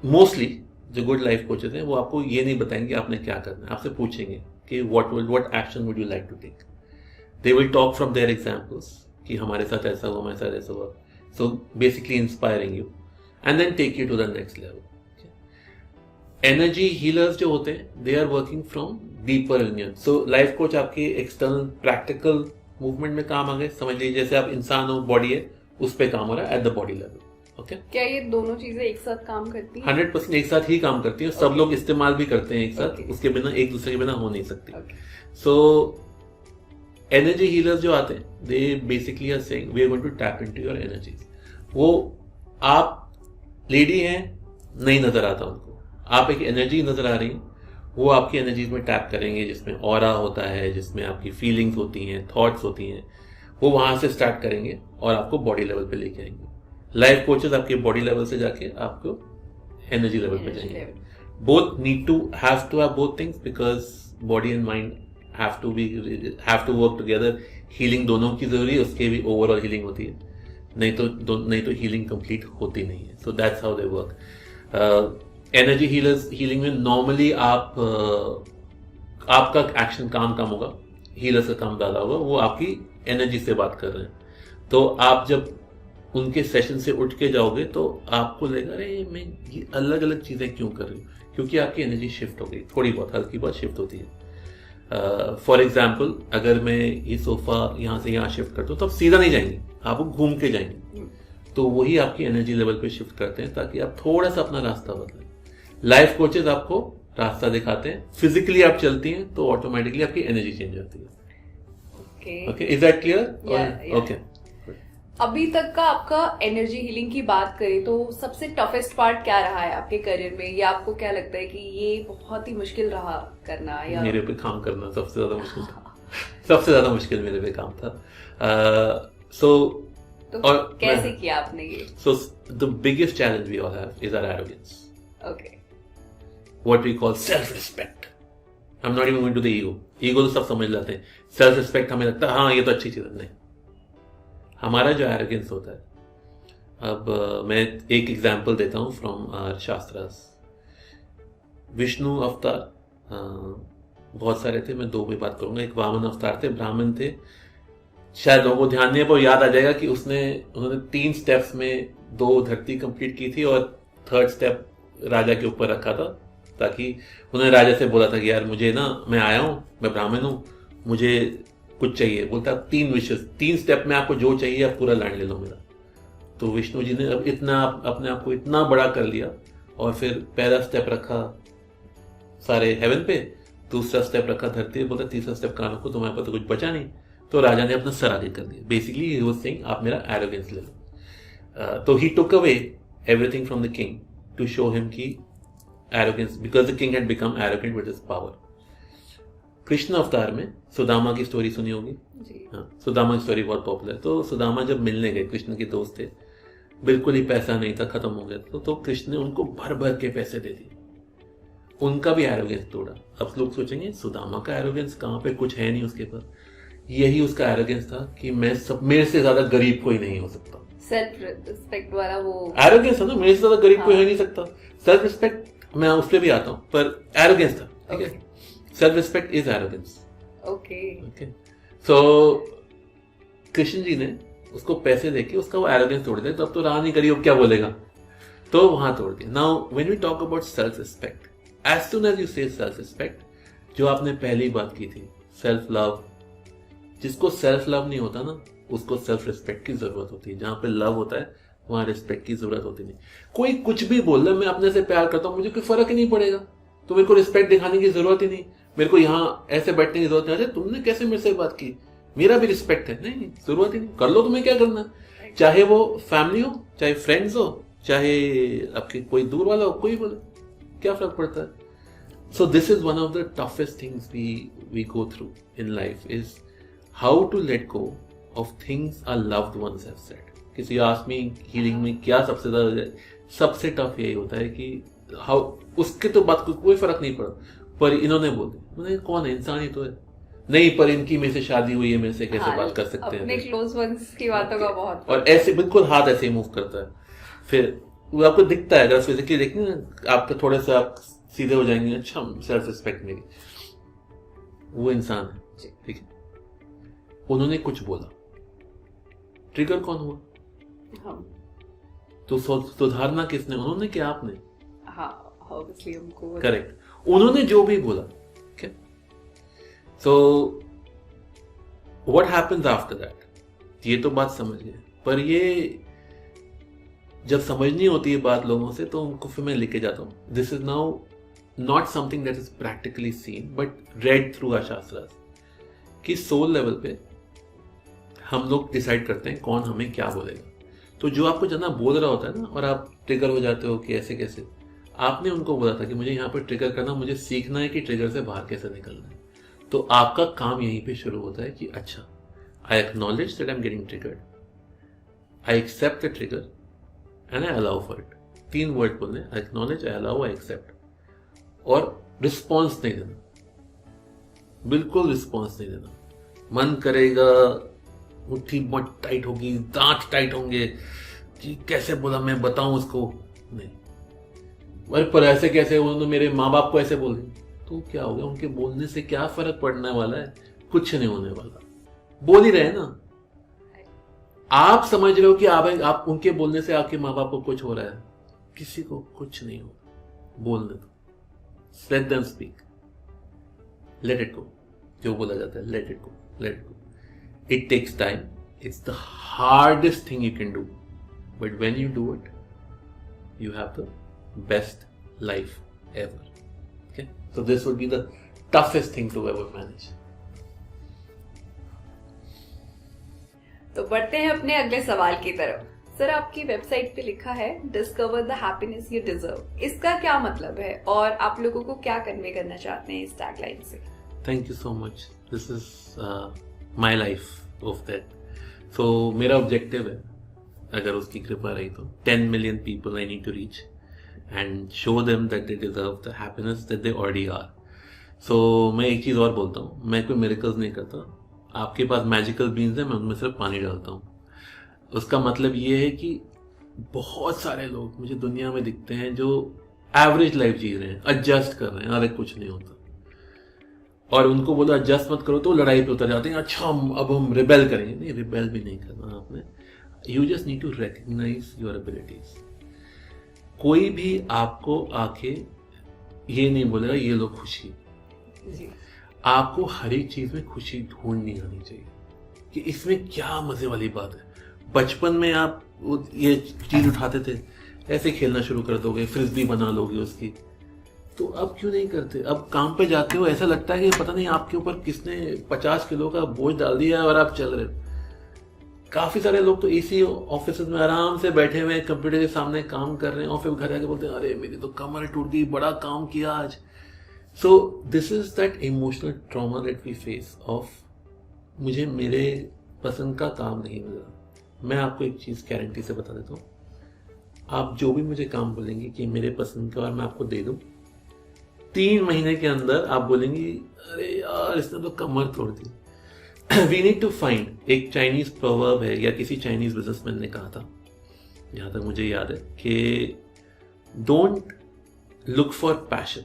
मोस्टली जो good life coaches हैं वो आपको ये नहीं बताएंगे आपने क्या करना है. आपसे पूछेंगे कि what action would you like to take. They will talk from their examples कि हमारे साथ ऐसा हुआ, हमारे साथ ऐसा हुआ. So basically inspiring you and then take you to the next level. Energy healers जो होते हैं they are working from deeper union. So life coach आपके एक्सटर्नल प्रैक्टिकल मूवमेंट में काम आ गए. समझ लीजिए जैसे आप इंसान हो, बॉडी है, उस पे काम हो रहा है at the body level. Okay, क्या ये दोनों चीजें एक साथ काम करती हैं? 100% एक साथ ही काम करती है. सब लोग इस्तेमाल भी करते हैं एक साथ. उसके बिना एक दूसरे के बिना हो नहीं सकती. सो एनर्जी हीलर्स जो आते हैं they basically are saying we are going to tap into your energies. वो आप लेडी हैं नहीं नजर आता उनको, आप एक एनर्जी नजर आ रही है, वो आपकी एनर्जीज में टैप करेंगे जिसमें ऑरा होता है, जिसमें आपकी फीलिंग्स होती हैं, थॉट्स होती हैं. वो वहां से स्टार्ट करेंगे और आपको बॉडी लेवल पे लेके आएंगे. लाइफ कोचेस आपके बॉडी लेवल से जाके आपको एनर्जी लेवल पे जाएंगे. Both need to have both things because body and mind have to work together. Healing दोनों की जरूरी है, उसके भी ओवरऑल हीलिंग होती है. नहीं तो हीलिंग कंप्लीट होती नहीं है. So that's how they work. Energy healing में नॉर्मली आपका एक्शन काम कम होगा, हीलर्स का काम ज्यादा होगा. वो आपकी एनर्जी से बात कर रहे हैं. तो आप जब उनके सेशन से उठ के जाओगे तो आपको लगेगा अरे मैं ये अलग अलग चीजें क्यों कर रही हूँ, क्योंकि आपकी एनर्जी शिफ्ट हो गई. थोड़ी बहुत हल्की बहुत शिफ्ट होती है. फॉर एग्जाम्पल अगर मैं ये सोफा यहाँ से यहाँ शिफ्ट करता हूँ तो आप सीधा नहीं जाएंगे, आप घूम के जाएंगे. तो वही आपकी एनर्जी लेवल पे शिफ्ट करते हैं ताकि आप थोड़ा सा अपना रास्ता बदलें. लाइफ कोचेस आपको रास्ता दिखाते हैं. फिजिकली आप चलती हैं तो ऑटोमेटिकली आपकी एनर्जी चेंज होती है. Okay, is that clear? Okay. अभी तक का आपका एनर्जी हीलिंग की बात करें तो सबसे टफेस्ट पार्ट क्या रहा है आपके करियर में, या आपको क्या लगता है कि ये बहुत ही मुश्किल रहा करना? या मेरे पे काम करना सबसे ज्यादा मुश्किल था. सबसे ज्यादा मुश्किल मेरे पे काम था. तो कैसे किया आपने ये? So the biggest challenge we all have is our arrogance. Okay, what we call self-respect. I'm not even going to the ego. Ego तो सब समझ लाते हैं. Self-respect हमें लगता है हाँ ये तो अच्छी चीज है. नहीं, हमारा जो arrogance होता है. अब मैं एक एग्जाम्पल देता हूँ फ्रॉम आवर शास्त्रास. विष्णु अवतार बहुत सारे थे, मैं दो भी बात करूंगा. एक वामन अवतार थे, ब्राह्मण थे. शायद लोगों को ध्यान नहीं है पर याद आ जाएगा कि उन्होंने 3 स्टेप्स में 2 धरती कंप्लीट की थी और 3rd स्टेप राजा के ऊपर रखा था, ताकि उन्होंने राजा से बोला था कि यार मुझे ना, मैं आया हूं, मैं ब्राह्मण हूं, मुझे कुछ चाहिए. बोलता 3 विशेष, 3 स्टेप में आपको जो चाहिए आप पूरा लैंड ले लो मेरा. तो विष्णु जी ने अब इतना अपने आप को इतना बड़ा कर लिया और फिर पहला स्टेप रखा सारे हेवन पे, दूसरा स्टेप रखा धरती पे. बोलता तीसरा स्टेप कहाँ रखो, तुम्हारे पास तो कुछ बचा नहीं. तो राजा ने अपना सर आगे कर दिया. बेसिकली ही वाज सेइंग आप मेरा एरोगेंस ले लो. तो he took away everything from the king to show him ki arrogance, because the king had become arrogant with his power. Krishna अवतार में सुदामा की स्टोरी सुनी होगी. हाँ, सुदामा की स्टोरी बहुत पॉपुलर. तो सुदामा जब मिलने गए, कृष्ण के दोस्त थे, बिल्कुल ही पैसा नहीं था, खत्म हो गया. तो कृष्ण ने उनको भर भर के पैसे दे दिए. उनका भी एरोगेंस तोड़ा. अब लोग सोचेंगे सुदामा का एरोगेंस कहाँ पे, कुछ है नहीं उसके पास. यही उसका एरोगेंस था कि मेरे से ज्यादा गरीब कोई नहीं हो सकता। सेल्फ रिस्पेक्ट वाला वो एरोगेंस था ना, मेरे से ज्यादा गरीब कोई हो नहीं सकता। सेल्फ रिस्पेक्ट मैं उस पर भी आता हूँ, पर एरोगेंस था, ठीक है। Self respect is arrogance. Okay so Krishna ji ने उसको पैसे देके उसका वो एरोगेंस तोड़ दिया, तो अब तो रहा नहीं गरीब, क्या बोलेगा, तो वहां तोड़ दिया। Now when we talk about self respect, as soon as you say self respect, जो आपने पहली बात की थी सेल्फ लव, जिसको सेल्फ लव नहीं होता ना उसको सेल्फ रिस्पेक्ट की जरूरत होती है। जहां पे लव होता है वहां रिस्पेक्ट की जरूरत होती नहीं। कोई कुछ भी बोल रहा है, मैं अपने से प्यार करता हूं, मुझे कोई फर्क ही नहीं पड़ेगा, तो मेरे को रिस्पेक्ट दिखाने की जरूरत ही नहीं, मेरे को यहाँ ऐसे बैठने की जरूरत नहीं। अरे तुमने कैसे मेरे से बात की, मेरा भी रिस्पेक्ट है, नहीं जरूरत ही नहीं, कर लो, तुम्हें क्या करना, चाहे वो फैमिली हो, चाहे फ्रेंड्स हो, चाहे आपके कोई दूर वाला हो, कोई बोले, क्या फर्क पड़ता है। So this is one of the toughest things we go through in life, is how to let go of things our loved ones have said. किसी आस्क मी हीलिंग में क्या सबसे ज्यादा, सबसे टफ यही होता है कि हाउ, उसके तो बात को कोई फर्क नहीं पड़ा, पर इन्होंने बोल दिया, मैंने कौन है, इंसान ही तो है, नहीं पर इनकी मेरे से शादी हुई है, मेरे से कैसे बात कर सकते हैं, अपने क्लोज वंस की बातों का बहुत, और ऐसे बिल्कुल हाथ ऐसे ही मूव करता है। फिर वो आपको दिखता है, अगर फिजिकली देखेंगे ना, आपका थोड़ा सा आप सीधे हो जाएंगे, अच्छा सेल्फ रिस्पेक्ट मेरी, वो इंसान है, ठीक है। उन्होंने कुछ बोला, ट्रिगर कौन हुआ, हम, तो सुधारना किसने, उन्होंने कि आपने, हाँ ऑब्वियसली उनको, करेक्ट, उन्होंने जो भी बोला, ठीक है। So what happens after that, ये तो बात समझ गए, पर ये जब समझनी होती है बात लोगों से, तो उनको फिर मैं लेके जाता हूं। This is now not something that is practically seen but read through our shastras, कि सोल लेवल पे हम लोग डिसाइड करते हैं कौन हमें क्या बोलेगा। तो जो आपको जना बोल रहा होता है ना, और आप ट्रिगर हो जाते हो कि ऐसे कैसे, आपने उनको बोला था कि मुझे यहाँ पर ट्रिगर करना, मुझे सीखना है कि ट्रिगर से बाहर कैसे निकलना है, तो आपका काम यहीं पे शुरू होता है कि अच्छा, I acknowledge that I am getting triggered, I accept the trigger and I allow for it. 3 word बोलने, I acknowledge, I allow, I accept, और रिस्पॉन्स नहीं देना, बिल्कुल रिस्पॉन्स नहीं देना। मन करेगा, मुट्ठी बहुत टाइट होगी, दांत टाइट होंगे कि कैसे बोला, मैं बताऊं उसको, नहीं, अरे पर ऐसे कैसे, उन्होंने मेरे माँ बाप को ऐसे बोल दिया, तो क्या हो गया, उनके बोलने से क्या फर्क पड़ने वाला है, कुछ नहीं होने वाला, बोल ही रहे ना। आप समझ रहे हो कि आप उनके बोलने से आपके माँ बाप को कुछ हो रहा है, किसी को कुछ नहीं हो, बोलने दो, let them speak, let it go, जो बोला जाता है let it go, let it go. It takes time. It's the hardest thing you can do. But when you do it, you have the best life ever. Okay? So this would be the toughest thing to ever manage. तो बढ़ते हैं अपने अगले सवाल की तरफ। Sir, आपकी website पे लिखा है discover the happiness you deserve, इसका क्या मतलब है और आप लोगों को क्या कन्वे करना चाहते हैं इस टैगलाइन से? Thank you so much. This is my life of that. So मेरा ऑब्जेक्टिव है, अगर उसकी कृपा रही तो 10 million people I need to reach and show them that they deserve the happiness that they already are. So मैं एक चीज़ और बोलता हूँ, मैं कोई मिरेकल्स नहीं करता, आपके पास मैजिकल बीन्स है, मैं उनमें सिर्फ पानी डालता हूँ। उसका मतलब ये है कि बहुत सारे लोग मुझे दुनिया में दिखते हैं जो एवरेज लाइफ जी रहे हैं, एडजस्ट कर रहे हैं, अरे कुछ नहीं होता, और उनको बोला एडजस्ट मत करो तो लड़ाई पे उतर जाते हैं, अच्छा अब हम रिबेल करेंगे, नहीं रिबेल भी नहीं करना आपने, you just need to recognise your abilities. कोई भी आपको आके ये नहीं बोलेगा ये लो खुशी, आपको हर एक चीज में खुशी ढूंढनी आनी चाहिए कि इसमें क्या मजे वाली बात है। बचपन में आप ये चीज उठाते थे, ऐसे खेलना शुरू कर दोगे, फ्रिस्बी बना लोगे उसकी, तो अब क्यों नहीं करते? अब काम पे जाते हो, ऐसा लगता है कि पता नहीं आपके ऊपर किसने 50 किलो का बोझ डाल दिया है और आप चल रहे हो। काफी सारे लोग तो इसी ऑफिस में आराम से बैठे हुए कंप्यूटर के सामने काम कर रहे हैं और फिर घर आके बोलते हैं अरे मेरी तो कमर टूट गई, बड़ा काम किया आज। So this is that emotional trauma that we face of मुझे मेरे पसंद का काम नहीं मिल रहा। मैं आपको एक चीज गारंटी से बता देता हूँ, आप जो भी मुझे काम बोलेंगे कि मेरे पसंद का और मैं आपको दे दूं, 3 महीने के अंदर आप बोलेंगी अरे यार इसने तो कमर तोड़ दी। वी नीड टू फाइंड, एक चाइनीज प्रोवर्ब है या किसी चाइनीज बिजनेसमैन ने कहा था, जहां तक मुझे याद है, कि don't look for passion,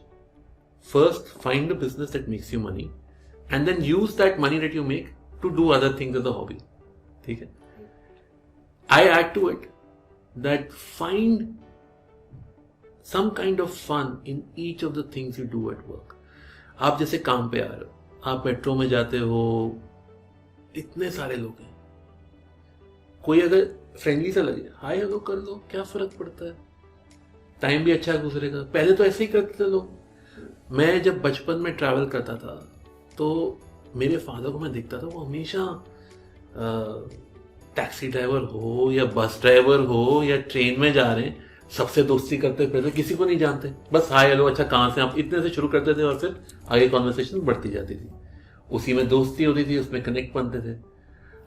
first find a business that makes you money and then use that money that you make to do other things as a hobby. ठीक है. I add to it that find some kind of fun in each of the things you do at work. आप जैसे काम पे आ रहे हो, आप metro में जाते हो, इतने सारे लोग हैं, कोई अगर फ्रेंडली सा लगे हाय हेलो कर लो, क्या फर्क पड़ता है, टाइम भी अच्छा गुजरेगा. पहले तो ऐसे ही करते थे लोग. मैं जब बचपन में ट्रैवल करता था तो मेरे फादर को मैं देखता था, वो हमेशा टैक्सी ड्राइवर हो या बस ड्राइवर हो या ट्रेन में जा रहे हैं, सबसे दोस्ती करते थे, किसी को नहीं जानते, बस हाय हेलो अच्छा कहाँ से, आप इतने से शुरू करते थे और फिर आगे कॉन्वर्सेशन बढ़ती जाती थी, उसी में दोस्ती होती थी, उसमें कनेक्ट बनते थे.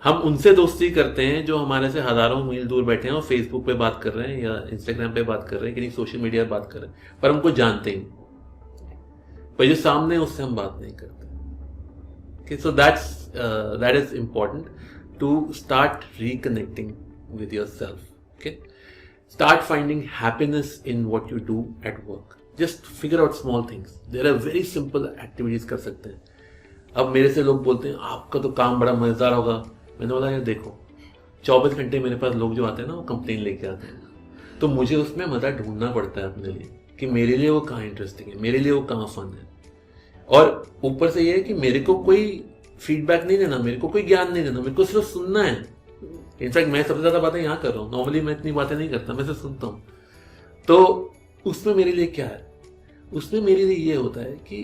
हम उनसे दोस्ती करते हैं जो हमारे से हजारों मील दूर बैठे हैं और फेसबुक पे बात कर रहे हैं या इंस्टाग्राम पे बात कर रहे हैं, किसी सोशल मीडिया पे बात कर रहे हैं, पर हमको जानते ही नहीं, पर जो सामने है उससे हम बात नहीं करते. So that is important to start reconnecting with your self. Okay. Start finding happiness in what you do at work. Just figure out small things. There are very simple activities कर सकते हैं. अब मेरे से लोग बोलते हैं आपका तो काम बड़ा मजेदार होगा. मैंने बोला यार देखो, 24 घंटे मेरे पास लोग जो आते हैं ना वो कंप्लेन लेके आते हैं, तो मुझे उसमें मजा ढूंढना पड़ता है अपने लिए कि मेरे लिए वो कहाँ इंटरेस्टिंग है, मेरे लिए वो कहाँ फन है. और ऊपर से ये है कि मेरे को कोई फीडबैक नहीं देना, मेरे को कोई ज्ञान नहीं देना, मेरे को सिर्फ सुनना है. इनफैक्ट मैं सबसे ज्यादा बातें यहाँ कर रहा हूँ, नॉर्मली मैं इतनी बातें नहीं करता, मैं सिर्फ सुनता हूँ. तो उसमें मेरे लिए क्या है, उसमें मेरे लिए ये होता है कि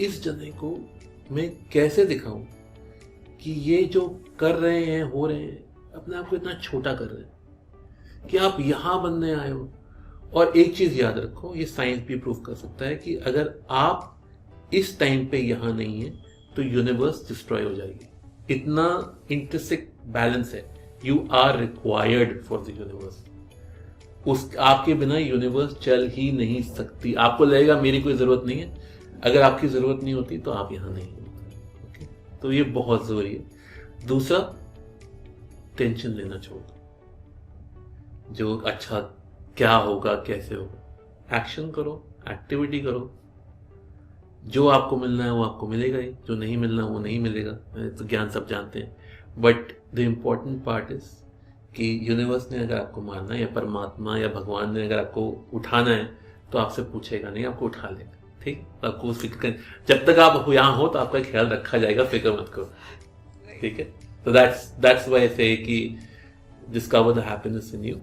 इस जने को मैं कैसे दिखाऊं कि ये जो कर रहे हैं, हो रहे हैं, अपने आप को इतना छोटा कर रहे हैं कि आप यहां बनने आए हो. और एक चीज याद रखो, ये साइंस भी प्रूव कर सकता है कि अगर आप इस टाइम पे यहां नहीं है तो यूनिवर्स डिस्ट्रॉय हो जाएगी. इतना इंटरसेक्ट बैलेंस है. You are required for the universe. उस आपके बिना यूनिवर्स चल ही नहीं सकती. आपको लगेगा मेरी कोई जरूरत नहीं है, अगर आपकी जरूरत नहीं होती तो आप यहां नहीं होते. ओके. तो ये बहुत जरूरी है. दूसरा, टेंशन लेना छोड़ दो. जो अच्छा क्या होगा, कैसे होगा, एक्शन करो, एक्टिविटी करो. जो आपको मिलना है वो आपको मिलेगा ही, जो नहीं मिलना वो नहीं मिलेगा. तो ज्ञान सब जानते हैं. But the important part is कि यूनिवर्स ने अगर आपको मारना है या परमात्मा या भगवान ने अगर आपको उठाना है तो आपसे पूछेगा नहीं, आपको उठा लेगा. ठीक. आपको फिक्र, जब तक आप यहाँ हो तो आपका ख्याल रखा जाएगा, फिक्र मत करो. ठीक है. तो दैट्स व्हाई आई से कि discover the happiness in you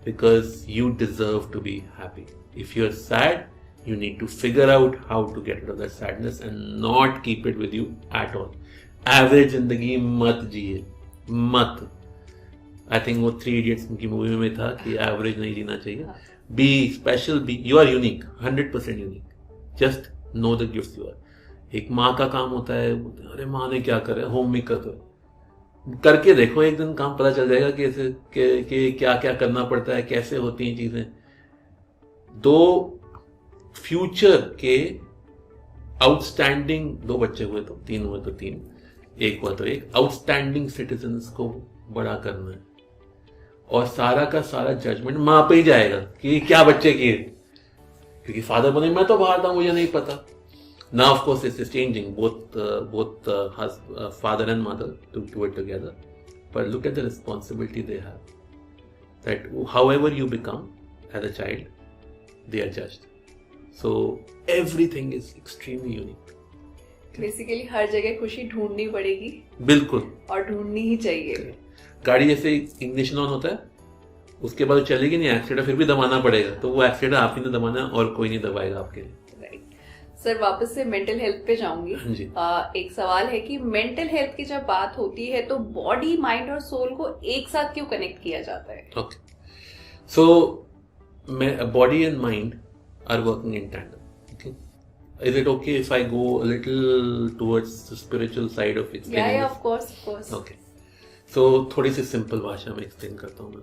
because you deserve to be happy. If you are sad, you need to figure out how to get rid of that sadness and not keep it with you at all. Average जिंदगी मत जिए, मत. I think वो 3 Idiots की movie में था कि average नहीं जीना चाहिए. Be special, you are unique, 100% unique. Just know the gifts you are. एक माँ का काम होता है, अरे माँ ने क्या करे, होम मेकर तो करके देखो, एक दिन काम पता चल जाएगा कि क्या क्या करना पड़ता है, कैसे होती हैं चीजें. दो फ्यूचर के आउटस्टैंडिंग 2 बच्चे हुए तो 3 हुए तो 3, 1 हुआ तो 1, आउटस्टैंडिंग सिटीजन्स को बड़ा करना है. और सारा का सारा जजमेंट माँ पे ही जाएगा कि क्या बच्चे किए, क्योंकि फादर बोले मैं तो बाहर था, मुझे नहीं पता. Now of course it's changing, both father and mother to do it together. But look at the responsibility they have, that however you become as a child they are judged. So everything is extremely unique. Basically हर जगह खुशी ढूंढनी पड़ेगी. बिल्कुल. और ढूंढनी ही चाहिए. गाड़ी जैसे इग्निशन ऑन होता है, उसके बाद चलेगी नहीं, एक्सीडेंट फिर भी दबाना पड़ेगा, तो वो एक्सीडेंट आप ही ने दबाना है और कोई नहीं दबाएगा आपके लिए. राइट. सर वापस से मेंटल हेल्थ पे जाऊंगी. एक सवाल है कि मेंटल हेल्थ की जब बात होती है तो बॉडी, माइंड और सोल को एक साथ क्यों कनेक्ट किया जाता है? Okay. So body and mind are working in tandem. Okay, is it okay if I go a little towards the spiritual side of explaining? Yeah, of course. Okay, so थोड़ी सी simple भाषा में explain करता हूँ मैं.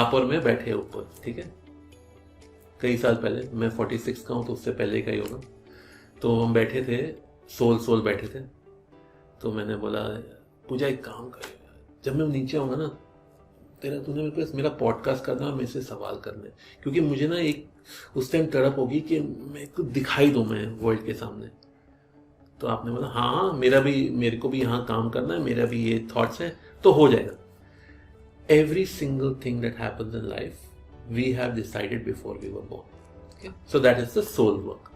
आप और मैं बैठे ऊपर, ठीक है. कई साल पहले, मैं 46 का हूँ तो उससे पहले का ही होगा. तो हम बैठे थे, सोल बैठे थे. तो मैंने बोला पूजा एक काम कर, जब मैं नीचे आऊँगा ना तूने मेरे को मेरा पॉडकास्ट करना और मेरे से सवाल करने, क्योंकि मुझे ना एक उस टाइम तड़प होगी कि मेरे को दिखाई दूँ मैं वर्ल्ड के सामने। तो आपने बोला हाँ मेरे को भी यहाँ काम करना है, मेरा भी ये थॉट्स हैं, तो हो जाएगा। Every single thing that happens in life we have decided before we were born. Okay? So that is the soul work.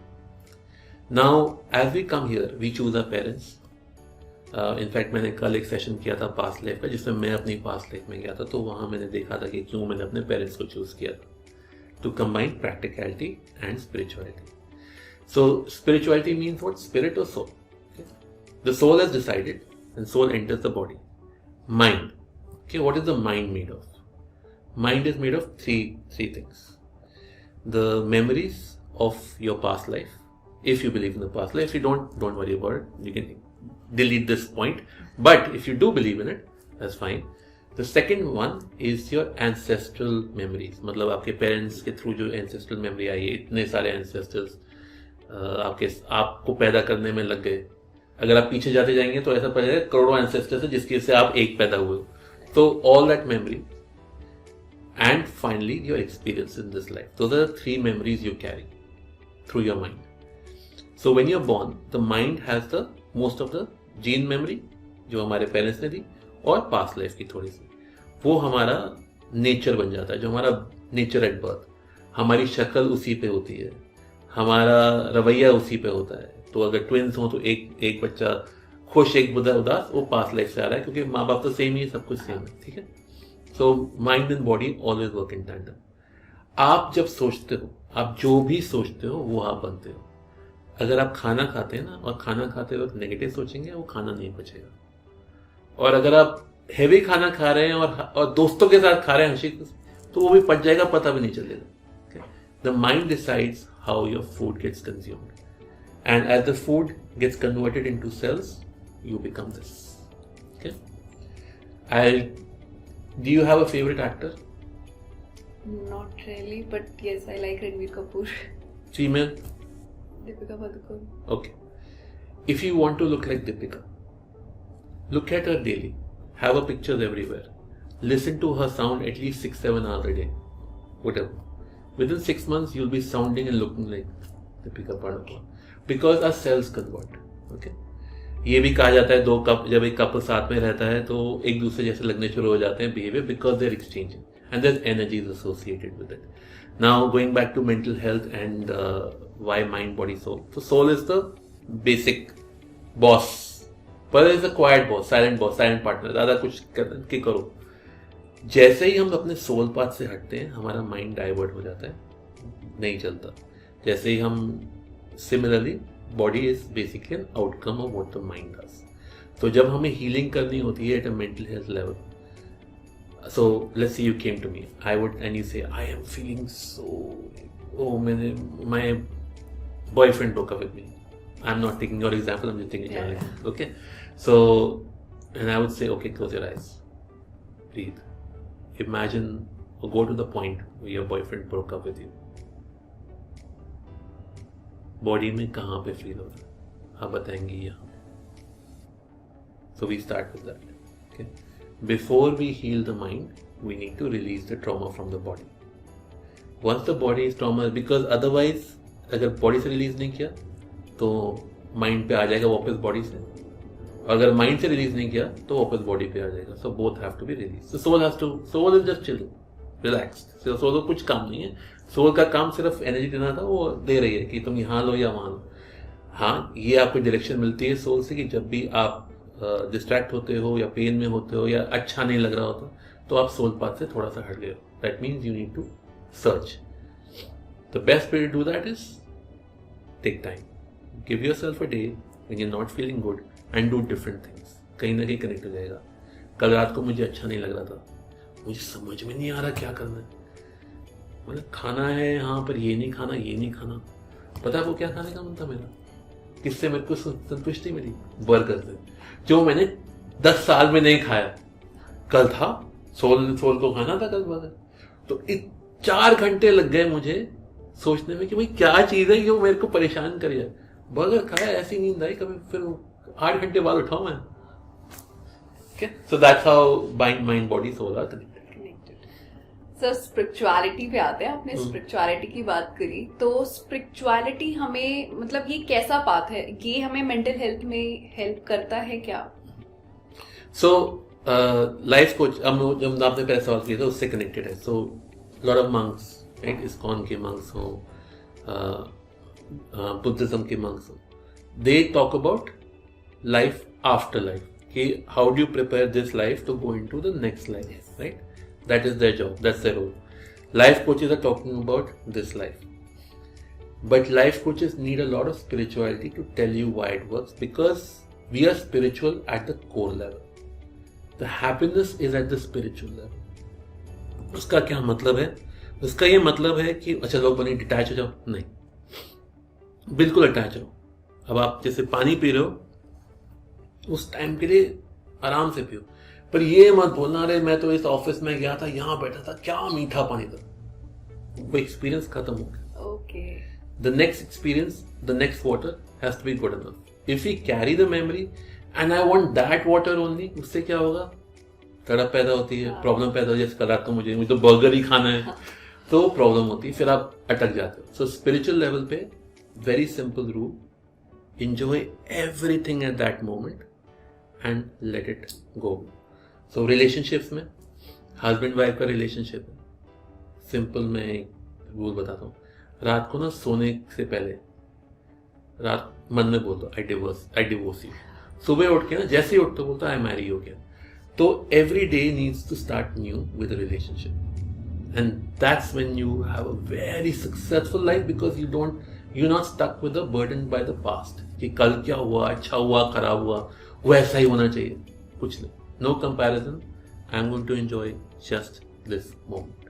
Now as we come here we choose our parents. In fact मैंने कल एक session किया था past life का, जिसमें मैं अपनी past life में गया था, तो वहाँ मैंने देखा था कि क्यों मैंने अपने पेरेंट्स को चूज किया था, to combine practicality and spirituality. So spirituality means what? Spirit or soul. Okay? The soul has decided and soul enters the body. Mind. Okay, what is the mind made of? Mind is made of three things. The memories of your past life. If you believe in the past life, if you don't worry about it. You can delete this point. But if you do believe in it, that's fine. The second one is your ancestral memories. मतलब आपके parents के through जो ancestral memory आई है, इतने सारे ancestors आपको पैदा करने में लग गए। अगर आप पीछे जाते जाएंगे तो ऐसा पता चलेगा करोड़ों ancestors है जिसके से आप एक पैदा हुए हो। So all that memory, and finally your experience in this life. Those are the three memories you carry through your mind. So when you're born, the mind has the most of the gene memory जो हमारे parents ने दी, और past life की थोड़ी सी, वो हमारा nature बन जाता है, जो हमारा nature at birth, हमारी शक्ल उसी पे होती है, हमारा रवैया उसी पे होता है। तो अगर twins हो तो एक बच्चा खुश एक बुधा उदास, वो पास्ट लाइफ से आ रहा है, क्योंकि माँ बाप तो सेम ही है, सब कुछ सेम है, ठीक है। So mind and body always work in tandem. आप जब सोचते हो, आप जो भी सोचते हो वो आप बनते हो। अगर आप खाना खाते हैं ना, और खाना खाते वक्त नेगेटिव सोचेंगे, वो खाना नहीं पचेगा। और अगर आप हैवी खाना खा रहे हैं और दोस्तों के साथ खा रहे हैं हंसी, तो वो भी पच जाएगा, पता भी नहीं चलेगा। The mind decides how your food gets consumed, and as the food gets converted into cells, you become this. Okay. Do you have a favorite actor? Not really, but yes, I like Ranbir Kapoor. Female? Deepika Padukone. Okay. If you want to look like Deepika, look at her daily. Have her pictures everywhere. Listen to her sound at least 6-7 hours a day. Whatever. Within 6 months, you'll be sounding and looking like Deepika Padukone. Because our cells convert. Okay. ये भी कहा जाता है दो cup, जब एक cup साथ में रहता है तो एक दूसरे जैसे लगने शुरू हो जाते हैं behaviour, because they are exchanging and their energy is associated with it. Now going back to mental health and why mind body soul. तो soul is the basic boss, पर is the quite boss, silent boss, silent partner, ज्यादा कुछ के करो। जैसे ही हम अपने सोल पाथ से हटते हैं, हमारा माइंड डाइवर्ट हो जाता है, नहीं चलता। जैसे ही हम similarly body is basically an outcome of what the mind does. तो जब हमें हीलिंग करनी होती है at a mental health level, so let's say you came to me, I would and you say I am feeling so, my boyfriend broke up with me, I am not taking your example, I am just taking okay. So and I would say okay, close your eyes, breathe, imagine or go to the point where your boyfriend broke up with you. Body में कहाँ पे feel हो रहा है आप बताएंगे यहाँ। So we start with that. Okay. Before we heal the mind, we need to release the trauma from the body. Once the body is trauma, because otherwise अगर बॉडी से रिलीज नहीं किया तो माइंड पे आ जाएगा वापस बॉडी से, अगर माइंड से रिलीज नहीं किया तो वापस बॉडी पे आ जाएगा। So both have to be release. So soul is just chill, relaxed. Soul का कुछ काम नहीं है, सोल का काम सिर्फ एनर्जी देना था, वो दे रही है कि तुम यहाँ लो या वहाँ लो। हाँ, ये आपको डायरेक्शन मिलती है सोल से कि जब भी आप डिस्ट्रैक्ट होते हो या पेन में होते हो या अच्छा नहीं लग रहा होता, तो आप सोल पाथ से थोड़ा सा हट गए हो। That means you need to search. The best way to do that is take time, give yourself a day when you are not feeling good and do different things. कहीं ना कहीं connect हो जाएगा। कल रात को मुझे अच्छा नहीं लग रहा था, मुझे समझ में नहीं आ रहा क्या करना है, मतलब खाना है यहाँ पर, ये नहीं खाना, ये नहीं खाना। पता है वो क्या खाने का मन था मेरा, किससे मेरे को संतुष्टि मिली? बर्गर से, जो मैंने 10 साल में नहीं खाया। कल था सोल को खाना था कल बर्गर, तो 4 घंटे लग गए मुझे सोचने में कि भाई क्या चीज है जो मेरे को परेशान कर जाए। बर्गर खाया, ऐसी नींद आई, कभी फिर 8 घंटे बाद उठाऊं मैं, Okay, so that's how mind, body, soul are connected. Sir spirituality पे आते हैं. आपने स्पिरिचुअलिटी की बात करी, तो स्पिरिचुअलिटी हमें मतलब ये कैसा पाथ है, ये हमें मेंटल हेल्थ में हेल्प करता है क्या? सो लाइफ कोच, जब आपने पहले सवाल किया था उससे कनेक्टेड है. So lot of monks, right, ISKCON के मंक्स हो, बुद्धिज्म के मंक्स हो, they talk about life after life, कि how do you prepare this life to go into the next life, right? That is their job, that's their role. Life coaches are talking about this life. But life coaches need a lot of spirituality to tell you why it works, because we are spiritual at the core level. The happiness is at the spiritual level. उसका क्या मतलब है? उसका ये मतलब है कि अच्छा लोग बने डिटैच हो जाओ, नहीं, बिल्कुल अटैच रहो. अब आप जैसे पानी पी रहे हो, उस टाइम के लिए आराम से पियो, पर ये मत बोलना अरे मैं तो इस ऑफिस में गया था, यहाँ बैठा था, क्या मीठा पानी था. वो एक्सपीरियंस खत्म हो गया. Okay. The next experience, the next water has to be good enough. If you carry the memory and I want that water only, उससे क्या होगा, तड़प पैदा होती है, प्रॉब्लम पैदा होती है. जैसे कल रात को मुझे तो बर्गर ही खाना है, तो प्रॉब्लम होती है, फिर आप अटक जाते हो. सो स्पिरिचुअल लेवल पे very simple rule, enjoy everything at that moment and let it go. So relationships में, हस्बैंड वाइफ का रिलेशनशिप है, सिंपल मैं एक रूल बताता हूँ. रात को ना सोने से पहले रात मन में बोल दो आई डिवोर्स यू. सुबह उठ के ना जैसे ही उठते बोलता आई मैरी यू अगेन. तो every day needs to start new with a relationship, and that's when you have a very successful life, because you not stuck with the burden by the past कि कल क्या हुआ, अच्छा हुआ, खराब हुआ, वैसा ही होना चाहिए. कुछ नहीं. No comparison. I'm going to enjoy just this moment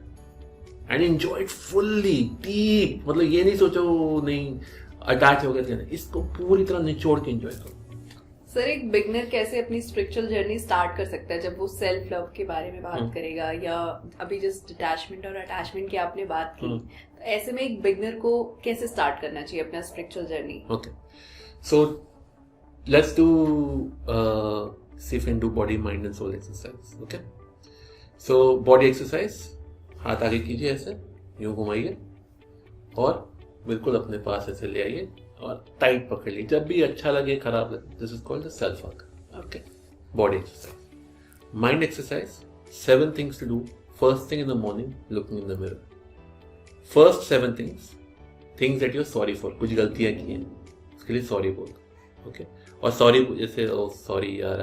and enjoy it fully, deep. मतलब ये नहीं सोचो नहीं अटैच हो गए, इसको पूरी तरह निचोड़ के एंजॉय करो. सर एक बिगनर कैसे अपनी स्पिरिचुअल जर्नी स्टार्ट कर सकता है जब वो सेल्फ लव के बारे में बात करेगा, या अभी जस्ट डिटैचमेंट और अटैचमेंट की आपने बात की, तो ऐसे में एक बिगनर को कैसे स्टार्ट करना चाहिए अपना spiritual journey? Okay, so let's do see if you can do body, mind and soul exercise. Okay, so body exercise, हाथ आगे कीजिए, ऐसे यूं घुमाइए और बिल्कुल अपने पास ऐसे ले आइए और टाइट पकड़ लीजिए. जब भी अच्छा लगे, खराब लगे, this is called the self hug. Okay, body exercise. Mind exercise, 7 things to do first thing in the morning, looking in the mirror. First 7 things that you're sorry for. कुछ गलतियां की हैं, उसके लिए सॉरी बोल दो. ओके, और sorry जैसे ओ सॉरी यार,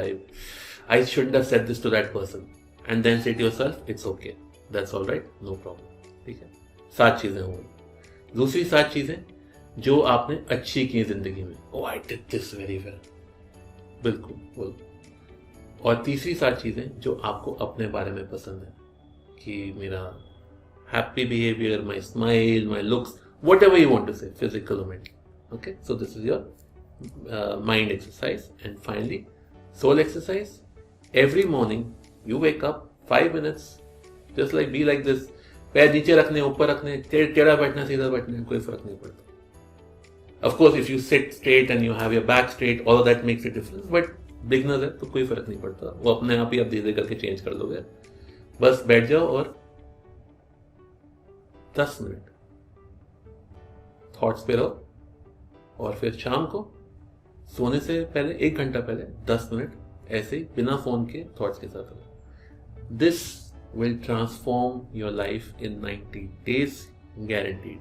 I shouldn't have said this to that person, and then say to yourself it's okay, that's alright, no problem. ठीक है, 7 चीजें हो गई. दूसरी 7 चीजें जो आपने अच्छी की जिंदगी में, oh I did this very well, बिल्कुल बोल. और तीसरी 7 चीजें जो आपको अपने बारे में पसंद है, कि मेरा happy behaviour, my smile, my looks, what ever you want to say, physical और मेंटल. Okay, so this is your mind exercise. And finally, soul exercise. Every morning you wake up 5 minutes, just like be like this, पैर नीचे रखने, ऊपर रखने, टेढ़ा बैठना, सीधा बैठना, कोई फर्क नहीं पड़ता. Of course, if you sit straight and you have your back straight, all of that makes a difference. But beginners है तो कोई फर्क नहीं पड़ता, वो अपने आप ही आप धीरे करके चेंज कर दोगे. बस बैठ जाओ और 10 मिनट थॉट्स पे रहो, और फिर शाम को सोने से पहले 1 घंटा पहले 10 मिनट ऐसे ही बिना फोन के थॉट्स के साथ रहो. This will transform your life in 90 days, guaranteed.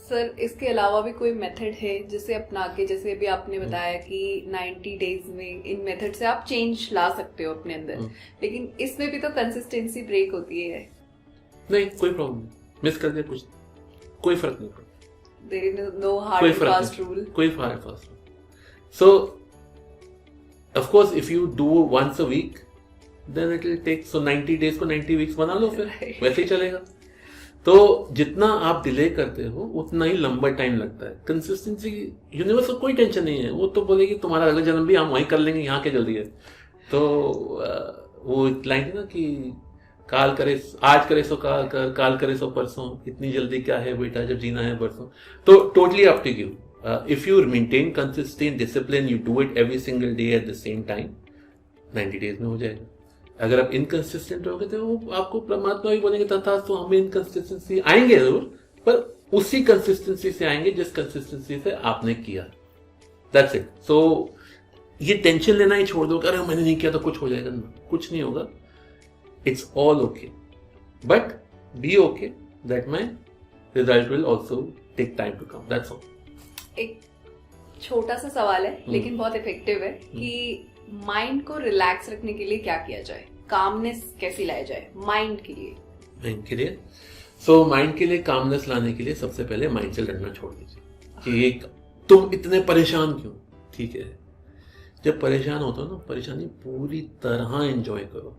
Sir इसके अलावा भी कोई मेथड है जिसे अपना के, जैसे अभी आपने बताया कि 90 days में इन मेथड से आप चेंज ला सकते हो अपने अंदर, लेकिन इसमें भी तो कंसिस्टेंसी ब्रेक होती है. नहीं, कोई प्रॉब्लम नहीं, मिस कर दिया कुछ, कोई फर्क नहीं पड़ता. There is no hard and fast rule. कोई hard and fast rule. So, of course, if you do once a week, then it will take, so 90 days को 90 weeks बना लो, फिर वैसे ही चलेगा. तो जितना आप डिले करते हो उतना ही लंबा टाइम लगता है. कंसिस्टेंसी, यूनिवर्स को कोई टेंशन नहीं है, वो तो बोलेगी तुम्हारा अगला जन्म भी हम वहीं कर लेंगे, यहाँ क्या जल्दी है. तो वो लाइन है ना कि काल करे, आज करे सो काल कर, काल करे सो परसों, इतनी जल्दी क्या है बेटा जब जीना है परसों. तो totally up to you. If you maintain consistency and discipline, you do it every single day at the same time, 90 days में हो जाएगा। अगर आप इनकंसिस्टेंट रहोगे तो वो आपको परमात्मा भी बोलेंगे तथा, तो हमें इनकंसिस्टेंसी आएंगे जरूर, पर उसी कंसिस्टेंसी से आएंगे जिस कंसिस्टेंसी से आपने किया। That's it. सो ये टेंशन लेना ही छोड़ दो, अरे मैंने नहीं किया तो कुछ हो जाएगा, कुछ नहीं होगा। It's all okay, but be okay that my result will also take time to come. That's all. एक छोटा सा सवाल है लेकिन बहुत इफेक्टिव है कि माइंड को रिलैक्स रखने के लिए क्या किया जाए, कामनेस कैसी लाया जाए माइंड के लिए? माइंड के लिए कामनेस लाने के लिए सबसे पहले माइंड से लड़ना छोड़ दीजिए कि एक तुम इतने परेशान क्यों। ठीक है, जब परेशान होते हो ना, परेशानी पूरी तरह एंजॉय करो,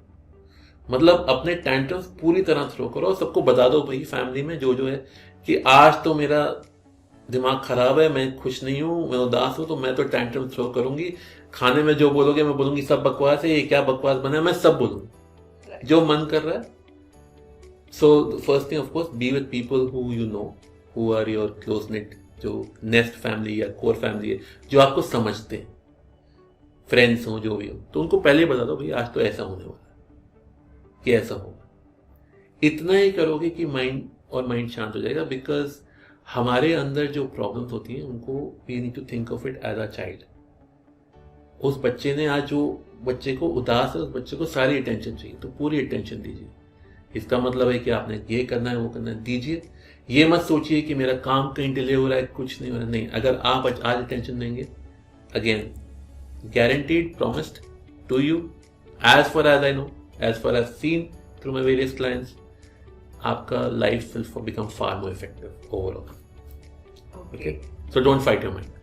मतलब अपने टेंट्रम्स पूरी तरह थ्रो करो और सबको बता दो भाई फैमिली में जो है कि आज तो मेरा दिमाग खराब है, मैं खुश नहीं हूं, मैं उदास हूं, तो मैं तो टेंट्रम थ्रो करूंगी। खाने में जो बोलोगे मैं बोलूंगी सब बकवास है, ये क्या बकवास बना है, मैं सब बोलूंगी जो मन कर रहा है। So first thing of course, be with people who you know, who are your close net, जो नेस्ट फैमिली या कोर फैमिली है, जो आपको समझते हैं, फ्रेंड्स हो जो भी हो, तो उनको पहले बता दो भाई आज तो ऐसा होने वाला है कि ऐसा होगा। इतना ही करोगे कि माइंड शांत हो जाएगा। बिकॉज हमारे अंदर जो प्रॉब्लम्स होती हैं उनको we need to think of it as a child. उस बच्चे ने आज, जो बच्चे को उदास है, उस बच्चे को सारी अटेंशन चाहिए, तो पूरी अटेंशन दीजिए। इसका मतलब है कि आपने ये करना है, वो करना है, दीजिए। ये मत सोचिए कि मेरा काम कहीं डिले हो रहा है, कुछ नहीं हो रहा। नहीं, अगर आप आज अटेंशन देंगे, again guaranteed, promised to you, as far as I know, as far as seen through my various clients, आपका life will become far more effective overall. Okay, so don't fight your mind.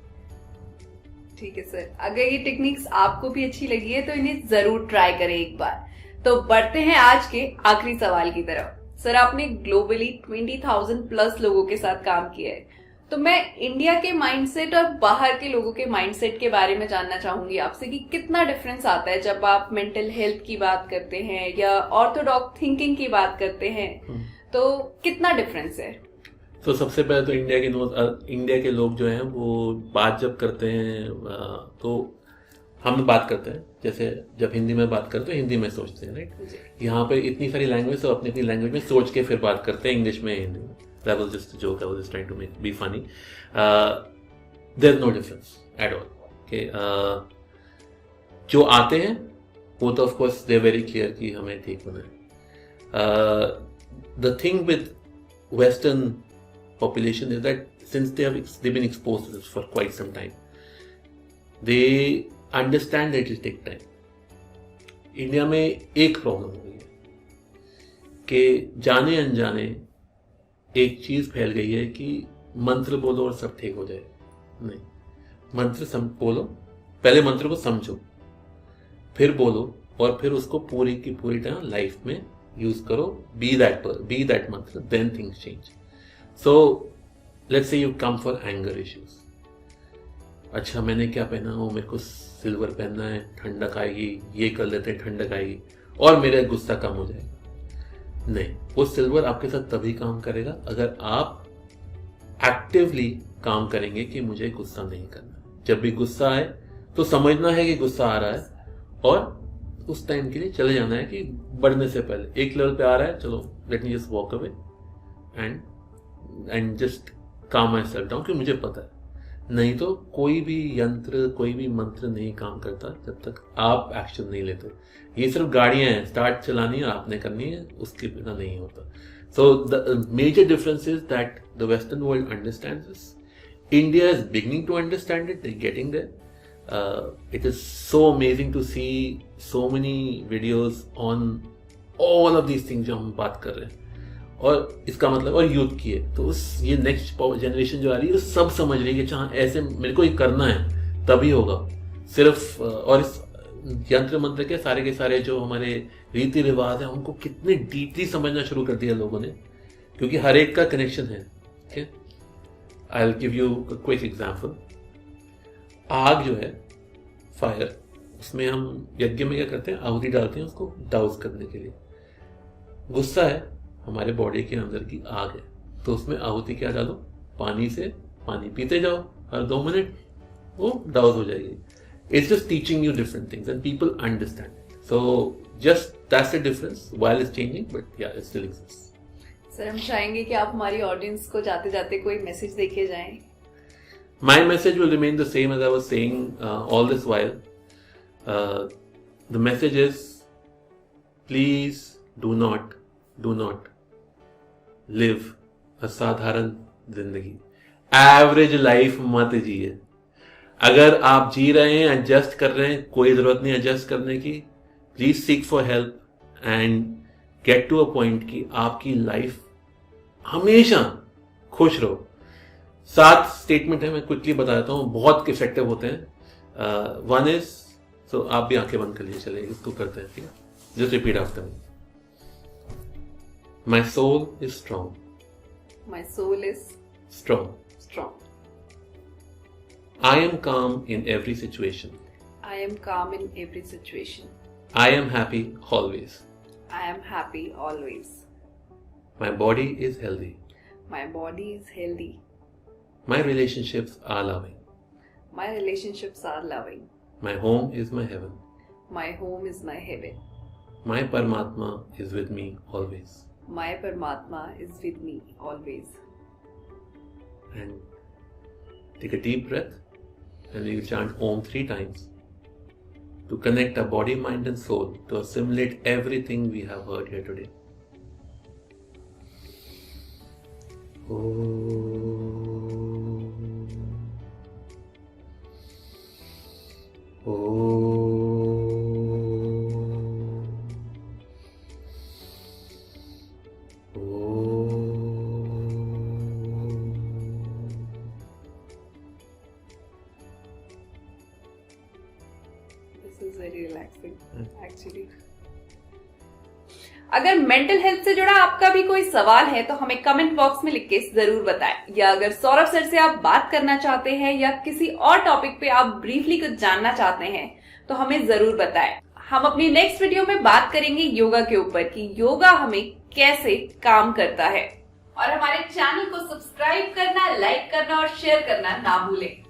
ठीक है sir, अगर ये techniques आपको भी अच्छी लगी है तो इन्हें जरूर ट्राई करें एक बार। तो बढ़ते हैं आज के आखिरी सवाल की तरफ। सर, आपने ग्लोबली 20,000 प्लस लोगों के साथ काम किया है, तो मैं इंडिया के माइंडसेट और बाहर के लोगों के माइंडसेट के बारे में जानना चाहूंगी आपसे कि कितना डिफरेंस आता है जब आप मेंटल हेल्थ की बात करते हैं या ऑर्थोडॉक्स थिंकिंग की बात करते हैं, तो कितना डिफरेंस है? तो सबसे पहले तो इंडिया के लोग जो हैं वो बात जब करते हैं तो हम बात करते हैं, जैसे जब हिंदी में बात करते हैं हिंदी में सोचते हैं, राइट। यहाँ पे इतनी सारी लैंग्वेज, तो अपनी अपनी लैंग्वेज में सोच के फिर बात करते हैं, इंग्लिश में, हिंदी में। That was just a joke. I was just trying to be funny. There's no difference at all. Okay. जो आते हैं वो तो of course they're very clear कि हमें ठीक होना है. The thing with Western population is that since they've been exposed to this for quite some time, they understand that it will take time. India में एक प्रॉब्लम हो गई है कि जाने अनजाने एक चीज फैल गई है कि मंत्र बोलो और सब ठीक हो जाए। नहीं, मंत्र बोलो, पहले मंत्र को समझो, फिर बोलो और फिर उसको पूरी की पूरी तरह लाइफ में यूज करो। Be that mantra, then things change. So let's say you come for anger issues. अच्छा, मैंने क्या पहना हो, मेरे को सिल्वर पहनना है, ठंडक आएगी, ये कर लेते हैं, ठंडक आएगी और मेरा गुस्सा कम हो जाएगा। नहीं, वो सिल्वर आपके साथ तभी काम करेगा अगर आप एक्टिवली काम करेंगे कि मुझे गुस्सा नहीं करना। जब भी गुस्सा आए तो समझना है कि गुस्सा आ रहा है और उस टाइम के लिए चले जाना है कि बढ़ने से पहले एक लेवल पे आ रहा है, चलो let me just walk away and just काम माई सेल्फ डाउन, कि मुझे पता है। नहीं तो कोई भी यंत्र, कोई भी मंत्र नहीं काम करता जब तक आप एक्शन नहीं लेते। ये सिर्फ गाड़ियां हैं, स्टार्ट चलानी है आपने करनी है, उसके बिना नहीं होता। So the major difference is that the western world understands this, India is beginning to understand it, they getting there. It is so amazing to see so many videos on all of these things जो हम बात कर रहे हैं। और इसका मतलब, और यूथ की है तो ये नेक्स्ट जनरेशन जो आ रही है वो सब समझ रही है कि हाँ ऐसे मेरे को ये करना है तभी होगा। सिर्फ और इस यंत्र मंत्र के सारे जो हमारे रीति रिवाज है उनको कितने डीपली समझना शुरू कर दिया लोगों ने, क्योंकि हर एक का कनेक्शन है। ठीक है, I will give you a quick example. आग जो है, फायर, उसमें हम यज्ञ में क्या करते हैं, आहुति डालते हैं उसको डाउस करने के लिए। गुस्सा है, हमारे बॉडी के अंदर की आग है, तो उसमें आहुति क्या डालो, पानी से पानी पीते जाओ, हर 2 मिनट वो डाउस हो जाएगी। It's just teaching you different things and people understand it. So just that's the difference. While it's changing, but yeah, it still exists. Sir हम चाहेंगे कि आप हमारी ऑडियंस को जाते जाते कोई मैसेज देके जाएं. My message will remain the same as I was saying all this while. The message is, please do not live a साधारण जिंदगी. एवरेज लाइफ मत जिए. अगर आप जी रहे हैं, एडजस्ट कर रहे हैं, कोई जरूरत नहीं एडजस्ट करने की. Please seek for help and get to a point कि आपकी लाइफ हमेशा खुश रहो. 7 स्टेटमेंट है, मैं क्विकली बता देता हूं, बहुत इफेक्टिव होते हैं. 1 इज, सो आप भी आंखें बंद कर लिए, चले इसको करते हैं, ठीक है. Just repeat after me. My soul is strong. My soul is strong. I am calm in every situation. I am calm in every situation. I am happy always. I am happy always. My body is healthy. My body is healthy. My relationships are loving. My relationships are loving. My home is my heaven. My home is my heaven. My Paramatma is with me always. My Paramatma is with me always. And take a deep breath and we will chant Om 3 times to connect our body, mind and soul to assimilate everything we have heard here today. This is very relaxing, actually. अगर mental health से जुड़ा आपका भी कोई सवाल है तो हमें कमेंट बॉक्स में लिख के जरूर बताएं. या अगर सौरभ सर से आप बात करना चाहते हैं या किसी और टॉपिक पे आप ब्रीफली कुछ जानना चाहते हैं तो हमें जरूर बताएं. हम अपनी नेक्स्ट वीडियो में बात करेंगे योगा के ऊपर कि योगा हमें कैसे काम करता है. और हमारे चैनल को सब्सक्राइब करना, लाइक करना और शेयर करना ना भूलें.